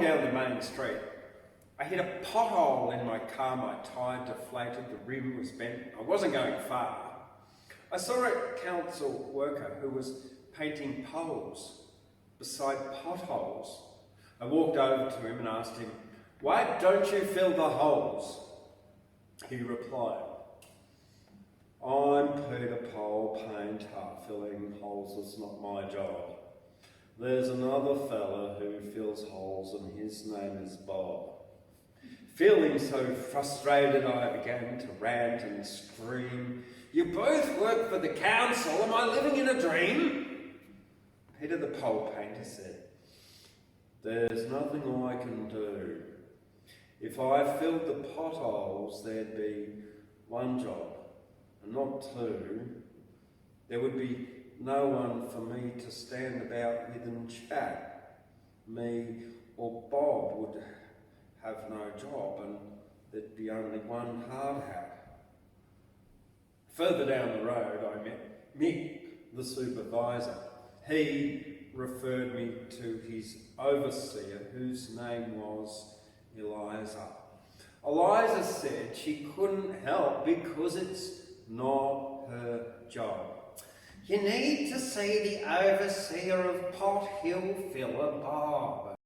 down the main street. I hit a pothole in my car, my tyre deflated, the rim was bent. I wasn't going far. I saw a council worker who was painting poles beside potholes. I walked over to him and asked him, "Why don't you fill the holes?" He replied, "I'm Peter Pole, painter. Filling holes is not my job. There's another fella who fills holes and his name is Bob." Feeling so frustrated, I began to rant and scream, "You both work for the council. Am I living in a dream?" Peter the pole painter said, "There's nothing I can do. If I filled the potholes, there'd be one job, and not two. There would be no one for me to stand about with and chat. Me or Bob would have no job, and there'd be only one hard hat." Further down the road, I met Mick, the supervisor. He referred me to his overseer, whose name was Eliza. Eliza said she couldn't help because it's not her job. "You need to see the overseer of Pothole, Filler Bob.